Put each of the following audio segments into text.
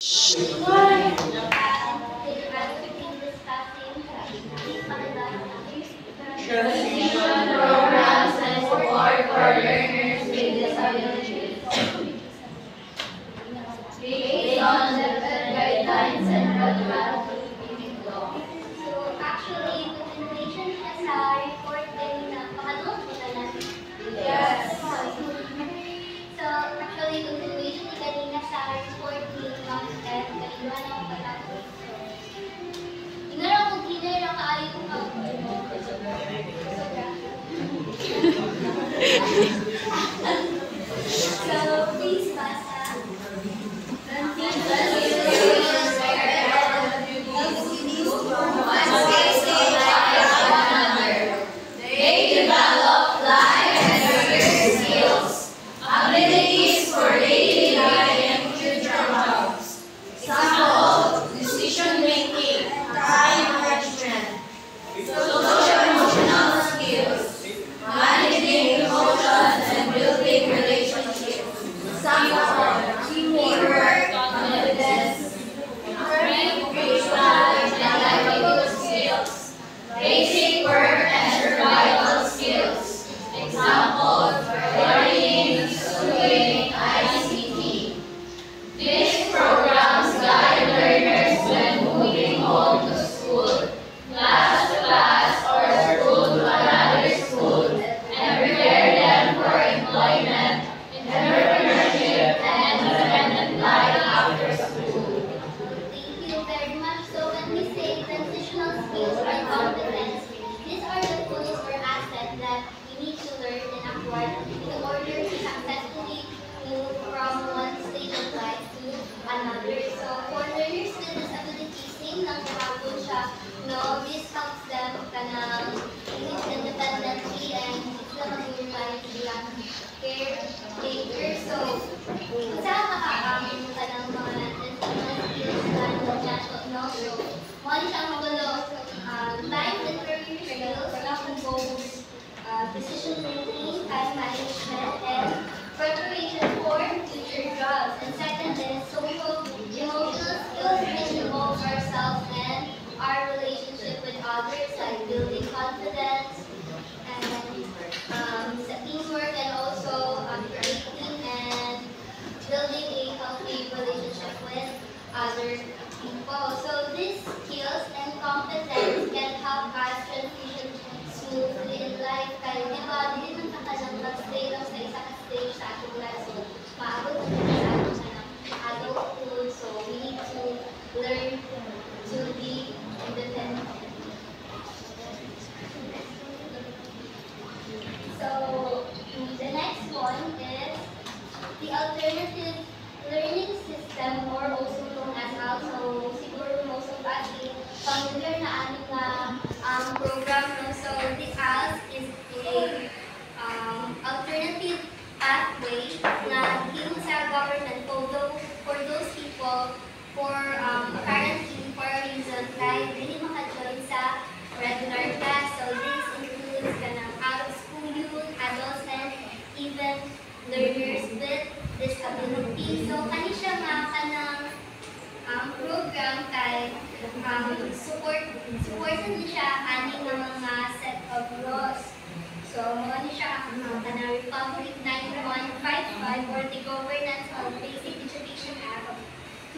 Transition programs and support for learners with disabilities based on the guidelines and roadmap law. So actually, continuation siya sa report din na pangalawang punta natin. Yes. So actually, continuation ni kanina sa report ni Ma'am Steph, kanina na ako patapos. Tingnan ako kiner ang kaayo ko ka. So please basa. They develop life and career skills, abilities for daily life and future jobs. Example, decision making, time management, social emotional skills, managing emotions and building relationships. Example, teamwork, confidence, communication, and livelihood skills. Basic work and survival skills. Example, learning, doing ICT. These programs guide learners when moving home to school, class to class, or school to another school, and prepare them for employment, entrepreneurship, and independent life after school. Thank you very much. So when we say transitional skills or competence, these are the tools or assets that we need to learn and acquire in order to successfully move from one stage of life to another. So for learners with disabilities, same lang kahapon siya, no, this helps them kanang live independently and sila mag-rely bilang caretaker. So kung saan makakaamon ka ng mga transitional skills na nato, no? So one siya magulo, life and career skills na compose decision making, time management, and preparation for future jobs. And second is social emotional skills, which involves ourselves and our relationship with others, like building confidence and sa teamwork, and also creating and building a healthy relationship with other people. So these skills and competence can help us transition smoothly in life. Kaya di ba, hindi naman kakalang mag-stay lang sa isang stage sa ating life. So maabot na tayo sa ating adulthood. So we need to learn to be independent. So the next one is the alternative learning system, or also known as ALS. So siguro most of us is familiar na ating program. No? So the ALS is a alternative pathway na given sa government for those people for apparently for a reason like hindi maka-join sa regular class. So this includes kanang out-of-school youth, adults, and even learners with disability. So kani siya nga kanang program kay supportan ni siya ani nga mga set of laws. So mo ni siya kanang Republic 9155 or the Governance of Basic Education Act of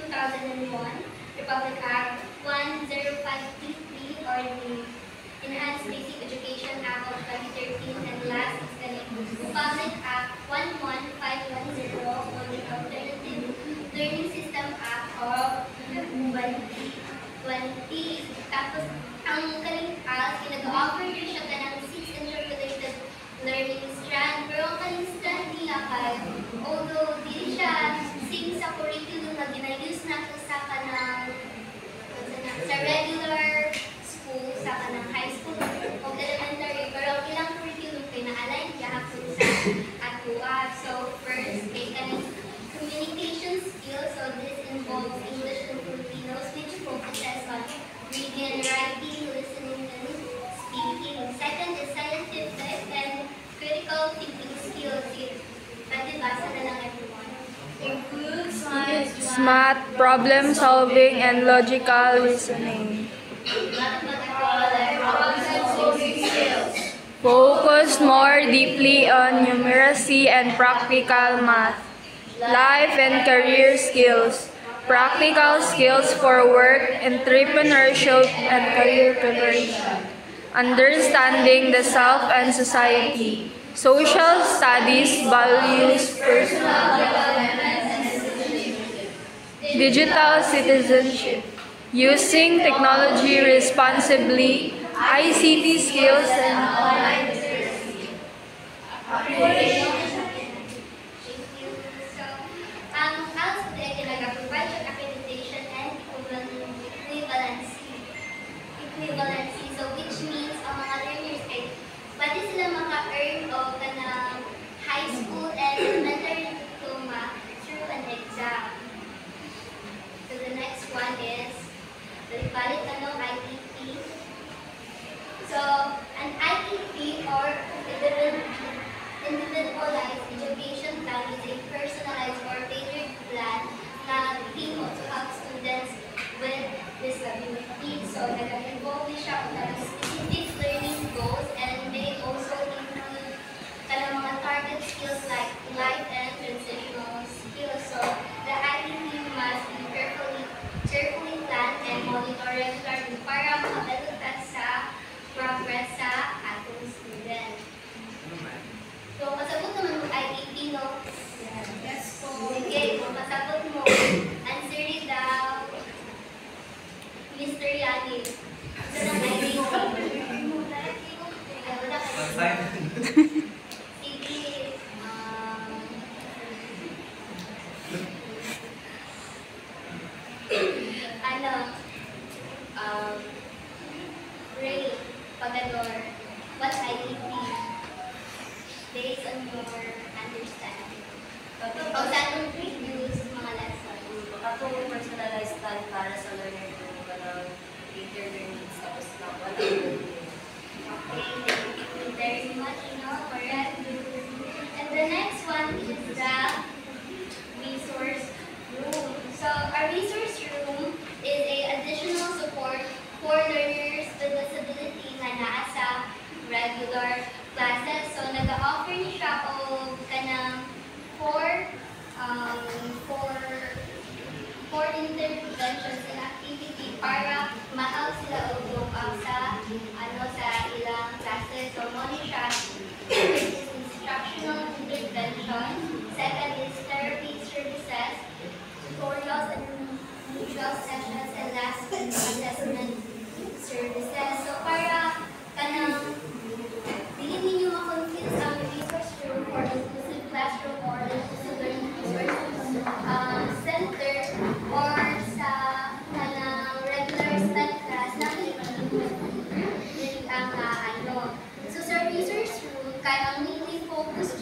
2001, Republic Act 10533 or the Enhanced Basic Education Act of 2013, and last is the Republic Act 11510 or the Alternative Learning System Act of 2020. Tapos, ang kaling ALS, nag-offer din siya ka ng 6 interrelated learning strand. Pero ang kaling strand nila kay, although di siya sing sa curriculum na ginayos natin sa kanang sa regular school, sa kanang high school o elementary, pero ang ilang curriculum kay na-align kahapon sa atua. So first, kay kanang communication skills. So this involves English and Filipino, which focuses on reading, writing, listening, and speaking. Second is scientific and critical thinking skills. Pwede basa na lang everyone. Includes as math, problem solving, and logical reasoning. Focus more deeply on numeracy and practical math. Life and career skills. Practical skills for work, entrepreneurship, and career preparation. Understanding the self and society. Social studies, values, personal digital citizenship. Using technology responsibly, ICT skills, and online literacy. Also, they can provide your accreditation and equivalency. So, which means ang mga learners ay pwede sila maka-earn o kanang high school and elementary diploma through an exam. So, the next one is the valid IEP. So, an IEP or individualized education plan is a personalized or tailored plan na aim to help students with disabilities. So, nag-involve siya ng specific learning goals, and they also include mga target skills like life and transitional skills. So, the IEP must be carefully planned and monitor regularly para makabalutad sa progress sa ating student. So, masabot naman mo IEP, no? Yes po. Sige, kung masabot mo, answer it daw. Mr. Yani. Ito ng IEP. Sige. Ray, Pagador, what's IEP? Based on your understanding. O sa atong previous mga lessons. Atong personalized plan para sa learner kung walang later learnings tapos na walang Okay, thank you very much, correct. And the next one is the resource room. So, a resource room is a additional support for learners with disability na naa sa regular classes. So, nag-offer niya siya o kanang for interventions and activity para ma-help sila o sa ilang classes. So, muna siya. First is instructional intervention. Second is therapy services, tutorials and mutual sessions, and last is assessment services. So, para kanang dili ninyo ma-confuse ang resource room or inclusive classroom or inclusive learning resource center or sa kanang regular STEM class na dili ang So, sa resource room, kaya ang mainly focus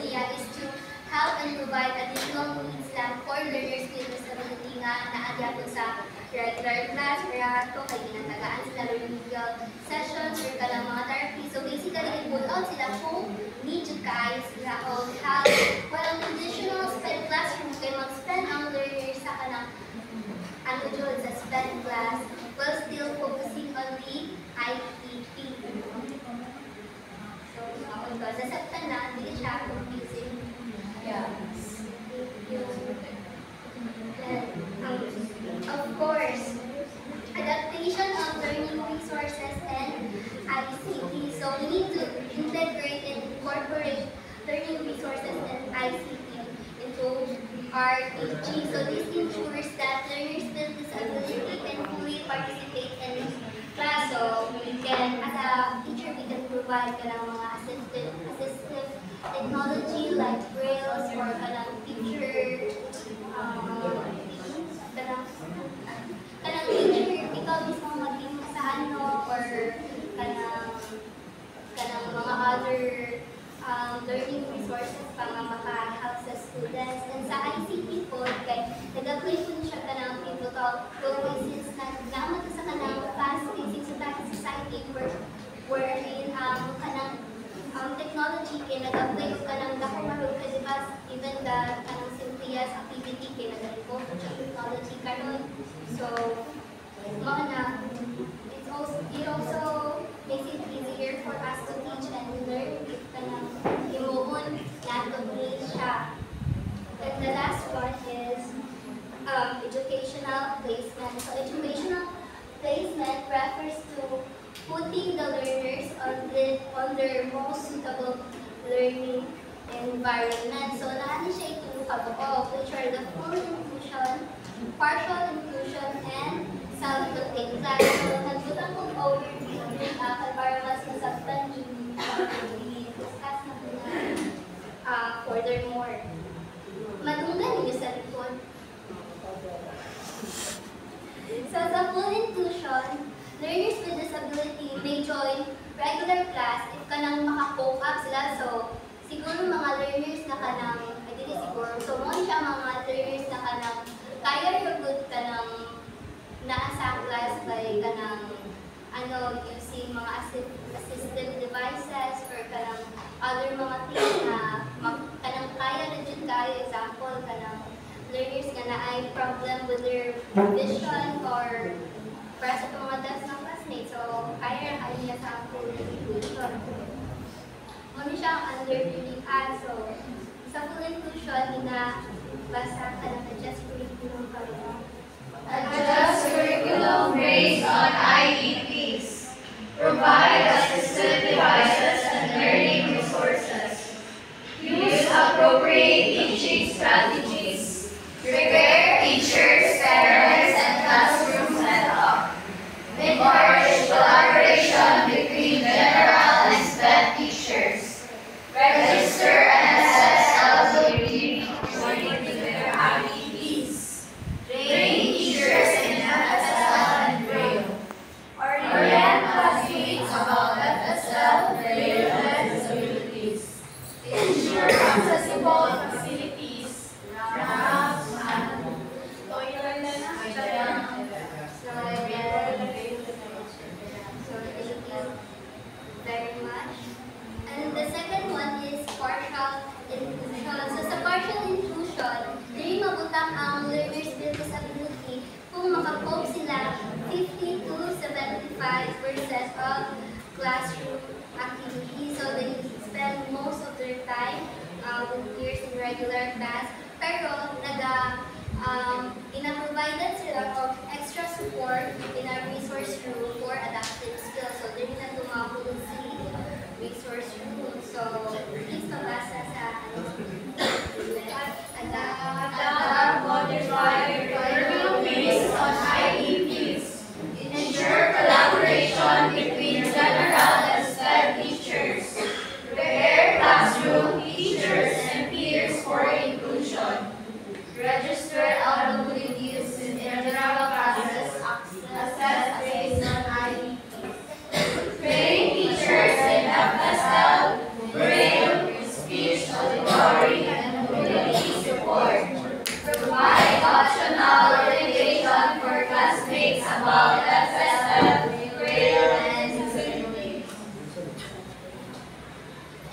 niya is to help and provide additional needs lang for learners with disability nga naagyapon sa regular class, kaya ito kay ginatagaan sila remedial sessions or kanang mga therapy. So basically, i-pull out sila kung need yung kaayo sila o how walang traditional SPED classroom kay mag-spend ang learners sa kanang module sa SPED class while still focusing on the IEP. So, sasaktan na, hindi siya confusing. Yeah. Of course, adaptation of learning resources and ICT. So we need to integrate and incorporate learning resources and ICT into our teaching. So this ensures that learners with disability can fully participate in class. So we can, as a teacher, we can provide mga assistive technology like brailles or teacher kanang teacher, ikaw mismo maging sa or kanang mga other learning resources pa nga maka-help sa students. And sa ICT po, kay nag-apply po siya kanang pivotal role since naglamat sa kanang fast-pacing society wherein kanang technology kay nag-apply ko kanang dako marunong kasi even the kanang PIAS activity kay nagaliko sa technology karon. So, mga na, it also makes it easier for us to teach and learn if kanang imuon nato siya. And the last one is educational placement. So educational placement refers to putting the learners on their most suitable learning environment. So naani siya itulong kabuo, which are the full inclusion, partial inclusion, and self-contained class. So nagbutang kong overview para mas masabtan i-discuss na po na furthermore. Madunggan niyo sa likod. So sa full inclusion, learners with disability may join regular class if kanang maka-cope up sila. So siguro mga learners na kanang, ay hindi siguro, so mo siya mga learners na kanang kaya good kanang nasa class by kanang using mga assistive devices or kanang other mga things na kanang kaya na dyan kayo, example kanang learners nga na ay problem with their vision or para sa mga test ng classmates. So kaya na niya sa full inclusion. Muna siya ang under-reading ad. So sa full inclusion, basa ka ng adjust curriculum pa rin. Adjust curriculum based on IEPs. Provide assistive devices and learning resources. Use appropriate teaching strategies. Prepare teachers, parents, and classroom setup. Encourage collaboration between general and SPED teachers. Register and assess eligibility according to their IEPs. Train teachers in FSL and Braille. Orient classmates about FSL, Braille, and disabilities. Ensure accessible facilities, ramps, and toilets, So thank you very much. And the second one is partial inclusion. So sa partial inclusion, dili mabutang ang learners with disability kung makakope sila 50 to 75% of classroom activities. So they spend most of their time with peers in regular class. Pero ina-provided sila of extra support in our resource room for adaptive skills. So dili na tumawag sa resource room. So please mabasa sa adapt, modify curriculum based on IEPs. Ensure collaboration between general and SPED teachers. Prepare classroom, teachers, and peers for inclusion. Register eligibilities in general classes. Assess based on IEPs. Train teachers in FSL, Braille, speech, auditory, and mobility support. Provide optional orientation for classmates about FSL, Braille, and disability.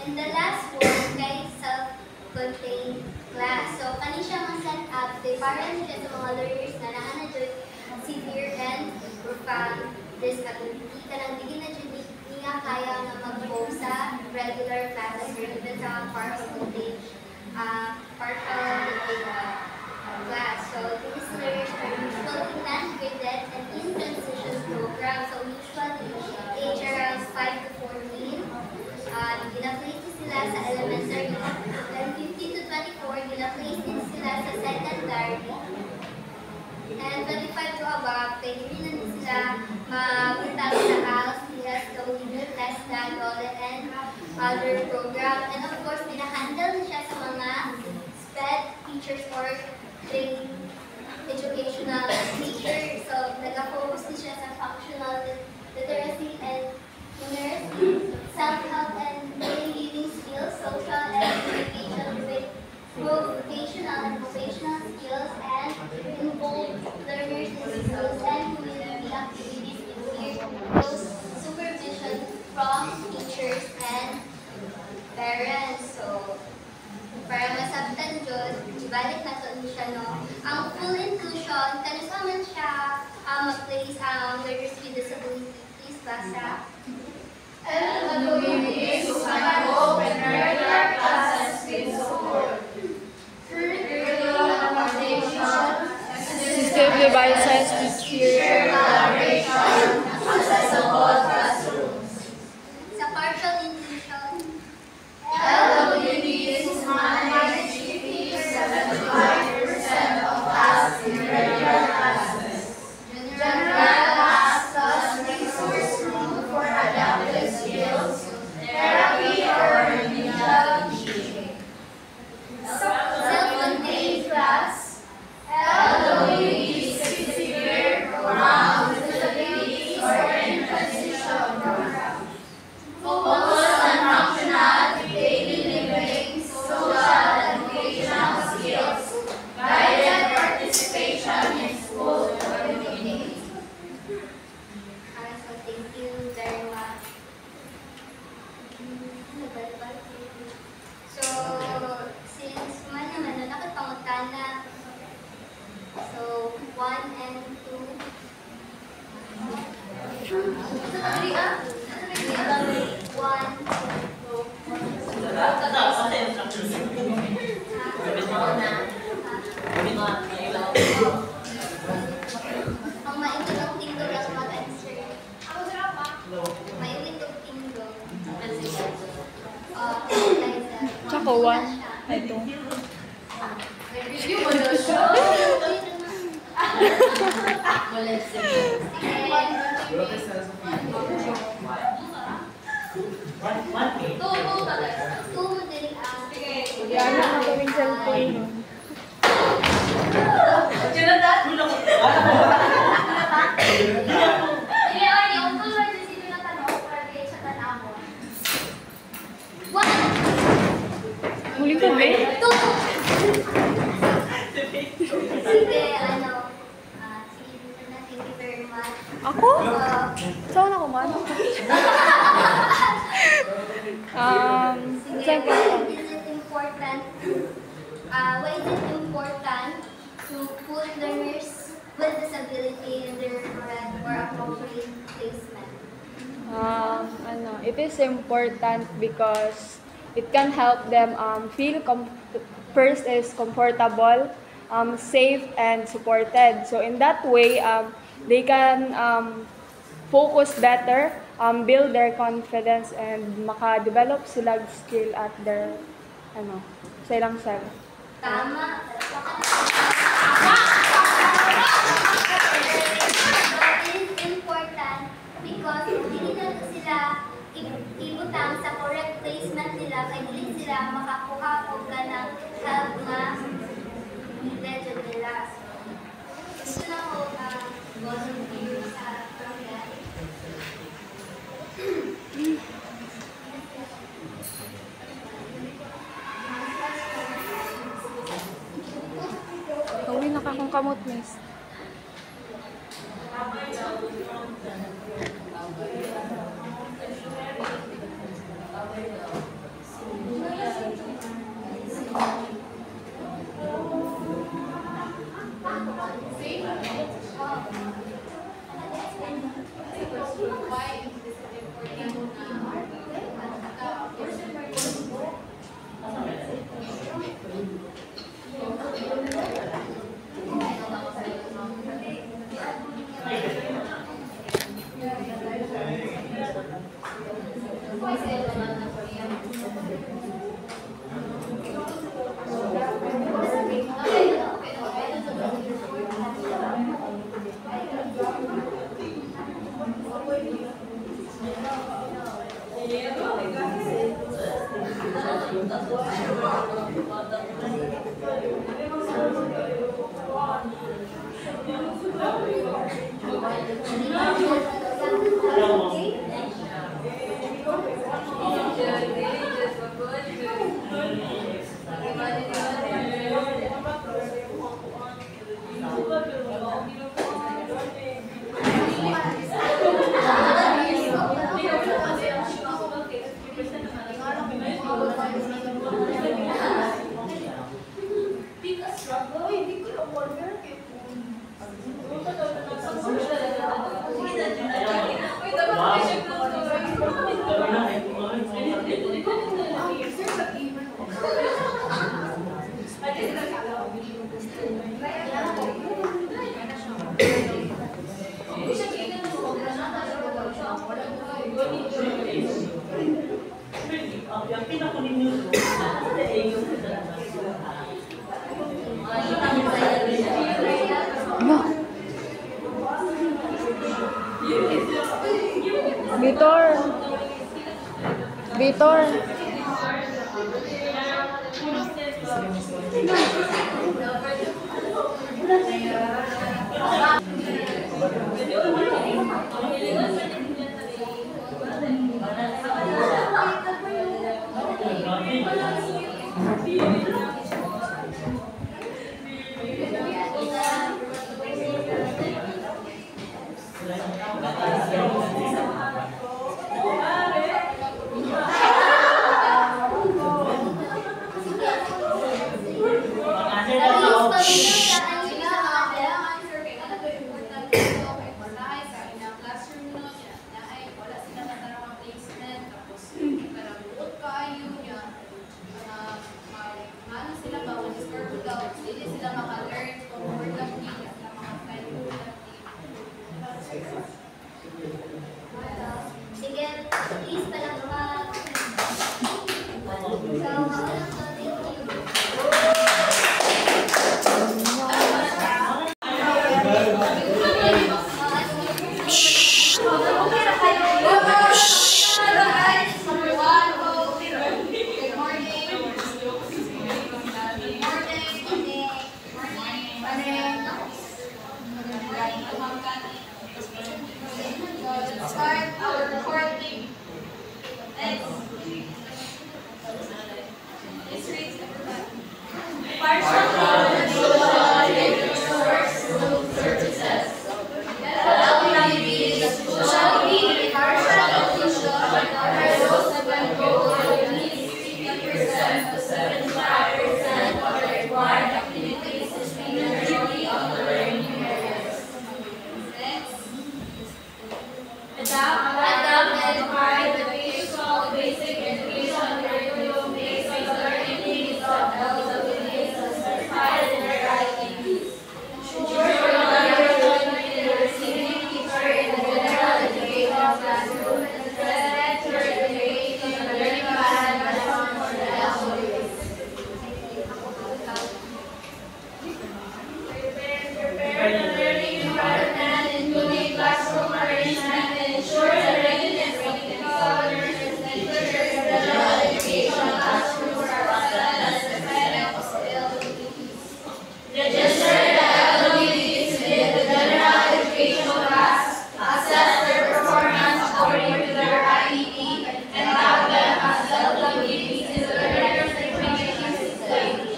And the last one kay self-contained class. So kani siya nga set up para siya sa mga learners na naa-na severe and profound disability. Kanang di na dyan niya kaya na mag-go sa regular classes or even sa partial contained class. So these learners are usually non-graded and in transition program. So usually age around 5 to 14. Gina-place sila sa elementary. Then 15 to 24, gina-place din sila sa secondary. And 25 to above, pwede rin na sila mapunta sa ALS, PSW, TESDA, DOLE, and other program. And of course, pinahandle siya sa mga SPED teachers or trained educational teachers. So, nag-focus din siya sa functional literacy and numeracy, self-help and daily living skills, social and communication with vocational and vocational skills, and involve learners in schools and community activities with close supervision from teachers and parents. So, para masabtan dyan, ibalik na to learners with disability. Please, Basra. LWPs can cope in regular classes with support. Curriculum accommodation, System devices, teacher collaboration, accessible classrooms. Sa partial inclusion. LWPs manage 75% of tasks in regular classes. General class plus resource room for adaptive skills, therapy or remedial teaching. Self-contained class, LWPs with severe program disabilities or in transition program. Focus on functional, daily living, social and vocational skills, guided participation in school community. So thank you very much. So, since man naman nakapangutana, so 1 and 2. Ang mainitong tinggo lang mag-answer. Mainitong tinggo. Tsaka 1. Ito. Review mo daw siya. Yan ang kaming cellphone. Huling ka ba? Sige, ano, sige na, thank you very much. Ako? Saan ako man? Sige, Saan why is it important? Why is it important to put learners with disability in their correct or appropriate placement? It is important because it can help them feel first is comfortable, safe and supported. So in that way, they can focus better, build their confidence and maka-develop sila skill at their sa ilang self. Tama. It is important because hindi na sila ibutang sa correct placement nila kaya hindi sila makakuha o ganang help na medyo nila. Gusto na ko volunteer sa program. Uwi na ka kung kamot, miss. Because struggle, hindi ko na order. Editor. Sige, please palakpak. Let's start our recording. Next. This reads everybody. Partial shall be partial inclusion of to 75% of the required activities is majority of the learning areas. Next. Adapt and provide the basic education curriculum based on the learning needs of LWDs and certified in their writing. Ensure collaboration with the receiving teacher in the general education classroom and the president to regulate the learning plan for the LWDs. Prepare the learning environment, including classroom arrangement, and ensure the readiness of technical learners and teachers in the general education classrooms are well as the guidance of the LWDs. Register the LWDs in the general education class, assess their performance according to their IEP, and tag them as LWDs in the learner's information system.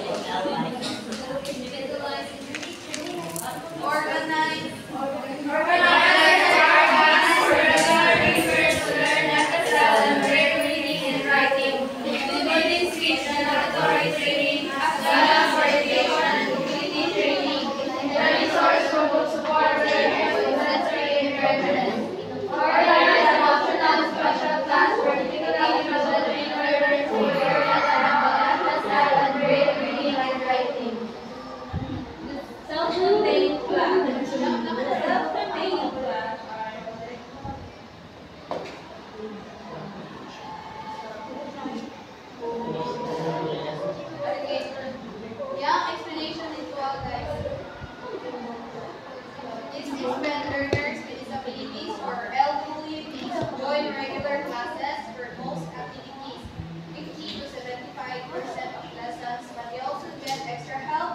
Organize research to learn FSL and grade reading and writing, including speech and auditory training, as well as orientation and mobility training. The resource will support learners with sensory impairment. Organize an optional special class particularly for veteran learners who learn about FSL and grade reading and writing. Self-contained class. Self-contained class. Okay. Yeah, explanation is all, guys. This is when learners with disabilities or LWDs join regular classes for most activities, 50 to 75% of lessons, but they also get extra help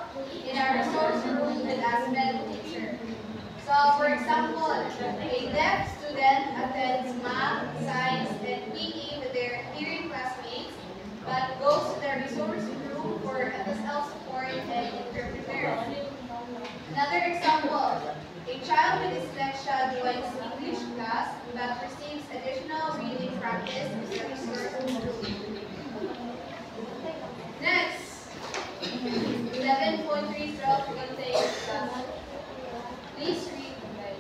in our resource room with ASMED teacher. So, for example, a deaf student attends math, science, and PE with their hearing classmates, but goes to the resource room for FSL support and interpreter. Another example, a child with dyslexia joins English class, but receives additional reading practice with the resource room. Next, 11.3 self-contained class. Please read, guys.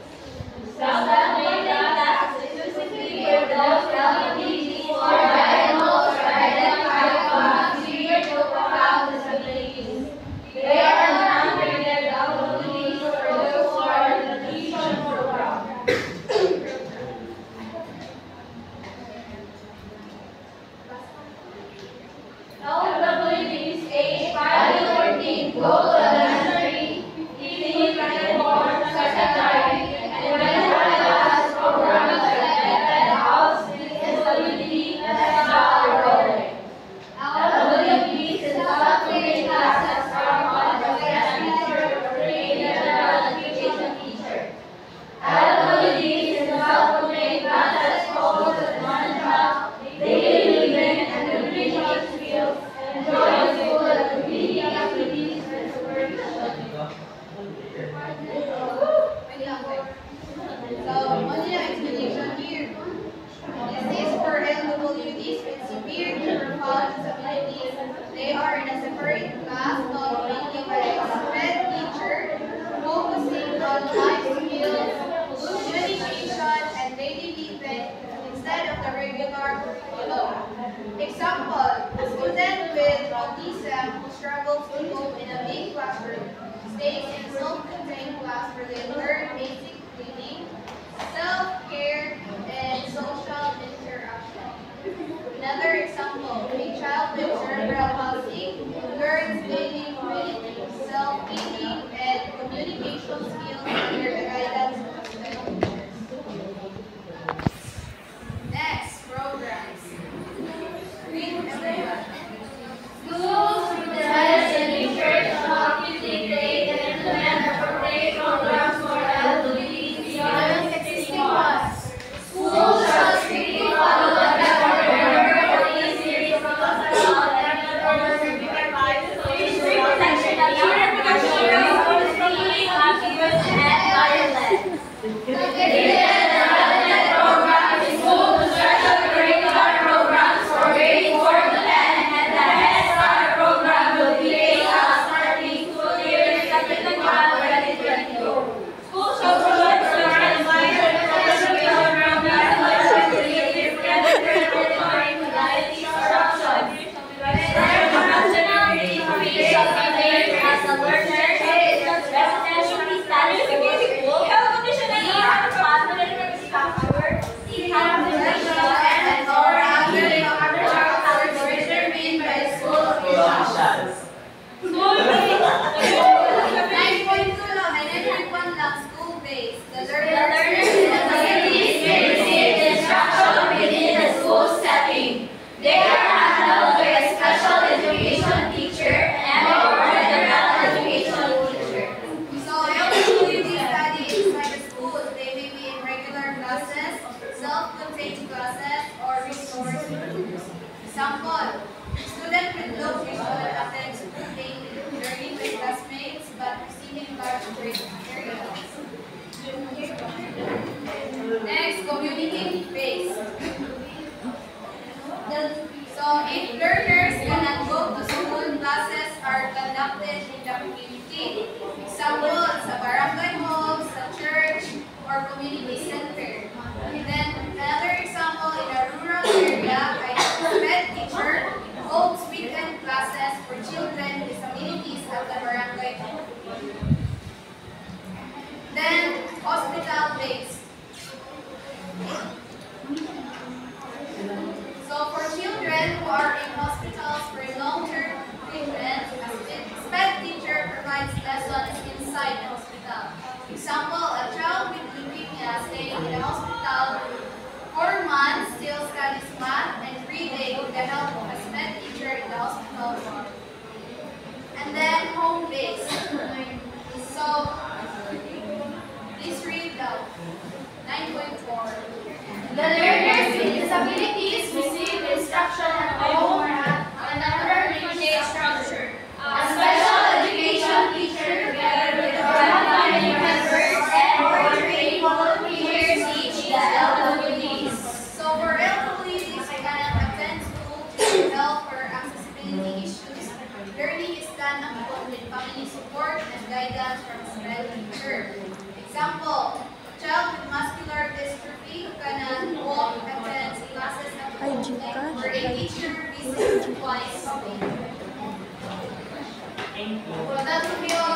Self-contained class is specifically for those LWDs who are diagnosed or identified with severe to profound disabilities. They are non-graded LWDs for those who are in the tuition program. LWDs age 5 to 14 go to elementary Example, a child with leukemia staying in the hospital 4 months, still studies math and reading with the help of a SMED teacher in the hospital. And then home-based. So, please read the 9.4. The learners with disabilities receive instruction at home or at another limited structure. A special education teacher together with the family members and trained volunteers teach the LWDs. So for elderly, they cannot attend school due to health or accessibility issues. Learning is done along with family support and guidance from a SMED teacher. Example, child with muscular dystrophy who cannot walk attends classes at home where a teacher visits twice a week. Well, that will be all